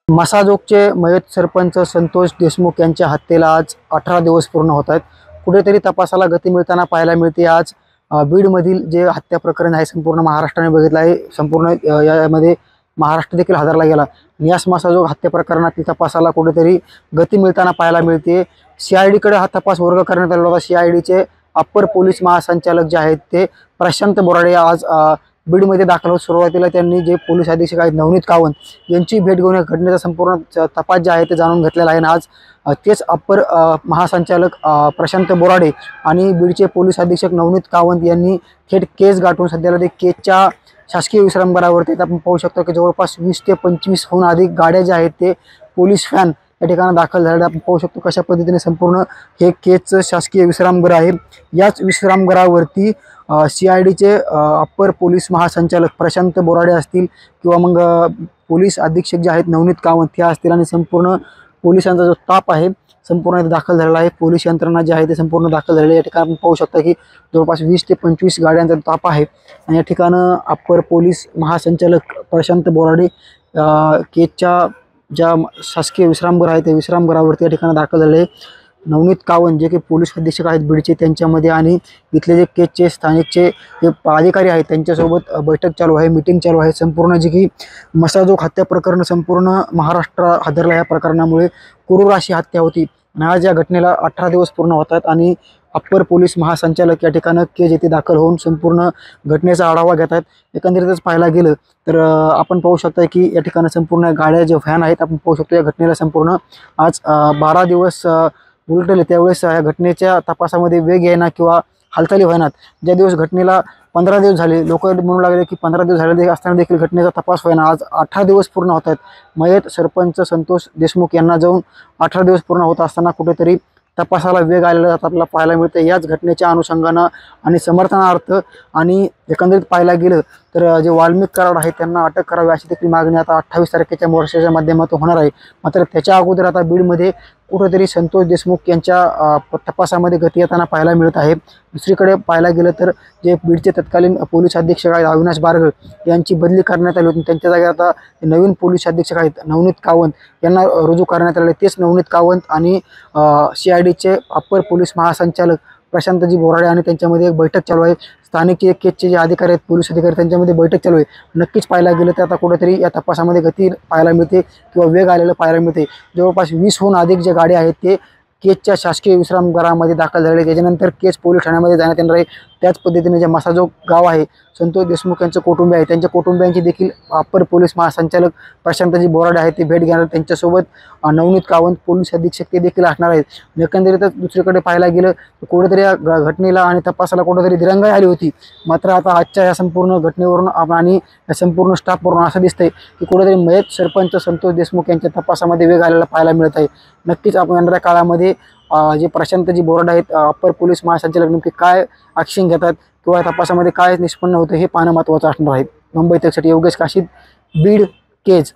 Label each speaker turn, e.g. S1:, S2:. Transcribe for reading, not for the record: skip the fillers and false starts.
S1: मसाजोगचे मयत सरपंच संतोष देशमुख यांच्या हत्येला आज 18 दिवस पूर्ण होत आहेत। कुठेतरी तपासाला गती मिळताना पाहायला मिळते। आज बीडमधील जे हत्या प्रकरण आहे संपूर्ण महाराष्ट्राने बघितलं आहे। संपूर्ण यामध्ये महाराष्ट्र देखील हादरला गेला। याच मसाजोग हत्या प्रकरणातील तपासाला कुठेतरी गती मिळताना पाहायला मिळते। CID कडे हा तपास वर्ग करण्यात आला होता। CID चे अप्पर पोलीस महासंचालक जे आहेत ते प्रशांत बोराडे आज बीडमध्ये दाखल होत सुरुवातीला त्यांनी जे पोलीस अधीक्षक आहेत नवनीत कावंत यांची भेट घेऊन या घटनेचा संपूर्ण तपास जे आहे ते जाणून घेतलेला आहे। आज तेच अप्पर महासंचालक प्रशांत बोराडे आणि बीडचे पोलीस अधीक्षक नवनीत कावंत यांनी थेट केस गाठून सध्याला ते केसच्या शासकीय विश्रामगृहावरती आपण पाहू शकतो की जवळपास 20 ते 25 हून अधिक गाड्या ज्या आहेत ते पोलीस व्हॅन या ठिकाणी दाखल झालेल्या आपण पाहू शकतो। कशा पद्धतीने संपूर्ण हे केसचं शासकीय विश्रामगृह आहे। याच विश्रामगृहावरती CIDचे अप्पर पोलीस महासंचालक प्रशांत बोराडे असतील किंवा मग पोलीस अधीक्षक जे आहेत नवनीत कावंत हे असतील आणि संपूर्ण पोलिसांचा जो ताप आहे संपूर्ण दाखल झालेला आहे। पोलीस यंत्रणा जी आहे ते संपूर्ण दाखल झालेली आहे। या ठिकाणी आपण पाहू शकता की जवळपास 20 ते 25 गाड्यांचा ताप आहे आणि या ठिकाणी अप्पर पोलीस महासंचालक प्रशांत बोराडे केसच्या ज्या शासकीय विश्रामगृह आहे त्या विश्रामगृहावरती या ठिकाणी दाखल झाले। नवनीत कावंत जे की पोलीस अधीक्षक आहेत बीडचे त्यांच्यामध्ये आणि इथले जे केसचे स्थानिकचे जे अधिकारी आहेत त्यांच्यासोबत बैठक चालू आहे, मीटिंग चालू आहे। संपूर्ण जे की मसाजोग हत्या प्रकरण संपूर्ण महाराष्ट्र हादरला। या प्रकरणामुळे क्रूर अशी हत्या होती आणि आज या घटनेला 18 दिवस पूर्ण होतात आणि अप्पर पोलीस महासंचालक या ठिकाणी केज येथे दाखल होऊन संपूर्ण घटनेचा आढावा घेतात। एकंदरीतच पाहायला गेलं तर आपण पाहू शकता की या ठिकाणी संपूर्ण गाड्या जे व्हॅन आहेत आपण पाहू शकतो। या घटनेला संपूर्ण आज 12 दिवस उलटले त्यावेळेस या घटनेच्या तपासामध्ये वेग येईना किंवा हालचाली होईनात। ज्या दिवस घटनेला 15 दिवस झाले लोक म्हणू लागले की 15 दिवस झाले असताना देखील घटनेचा तपास होईना। आज 18 दिवस पूर्ण होत आहेत। मयत सरपंच संतोष देशमुख यांना जाऊन 18 दिवस पूर्ण होत असताना कुठेतरी तपासाला वेग आलेला आपल्याला पाहायला मिळते। याच घटनेच्या अनुषंगानं आणि समर्थनार्थ आणि एकंदरीत पाहायला गेलं तर जे वाल्मिक कराड आहेत त्यांना अटक करावी अशी देखील मागणी आता 28 तारखेच्या मोर्चाच्या माध्यमातून होणार आहे। मात्र त्याच्या अगोदर आता बीडमध्ये कुठेतरी संतोष देशमुख यांच्या तपासामध्ये गती येताना पाहायला मिळत आहे। दुसरीकडे पाहायला गेलं तर जे बीडचे तत्कालीन पोलीस अधीक्षक आहेत अविनाश बारगळ यांची बदली करण्यात आली होती। त्यांच्या जागी आता नवीन पोलीस अधीक्षक आहेत नवनीत कावंत यांना रुजू करण्यात आले। तेच नवनीत कावंत आणि CIDचे अप्पर पोलीस महासंचालक प्रशांतजी बोराडे आणि त्यांच्यामध्ये एक बैठक चालू आहे। स्थानिक केसचे जे अधिकारी आहेत पोलीस अधिकारी त्यांच्यामध्ये बैठक चालू आहे। नक्कीच पाहायला गेलं तर आता कुठेतरी या तपासामध्ये गती पाहायला मिळते किंवा वेग आलेला पाहायला मिळते। जवळपास 20 हून अधिक जे गाड्या आहेत ते केसच्या शासकीय विश्रामगृहामध्ये दाखल झाले। त्याच्यानंतर केस पोलीस ठाण्यामध्ये जाण्यात येणार आहे। त्याच पद्धतीने जे मसाजोग गाव आहे संतोष देशमुख यांचे कुटुंबीय आहे त्यांच्या कुटुंबियांची देखील अप्पर पोलीस महासंचालक प्रशांतजी बोराडे आहेत ते भेट घेणार। त्यांच्यासोबत नवनीत कावंत पोलीस अधीक्षक ते देखील असणार आहेत। एकंदरीतच दुसरीकडे पाहायला गेलं तर कुठेतरी या घटनेला आणि तपासाला कुठेतरी दिरंगाई आली होती। मात्र आता आजच्या या संपूर्ण घटनेवरून आणि या संपूर्ण स्टाफवरून असं दिसतंय की कुठेतरी मयत सरपंच संतोष देशमुख यांच्या तपासामध्ये वेग आलेला पाहायला मिळत आहे। नक्कीच आपण येणाऱ्या काळामध्ये जे प्रशांतजी बोराडे आहेत अप्पर पोलीस महासंचालक नेमके काय ॲक्शन घेतात किंवा तपासामध्ये काय निष्पन्न होतं हे पाहणं महत्त्वाचं असणार आहे। मुंबई तकसाठी योगेश काशीद, बीड केज।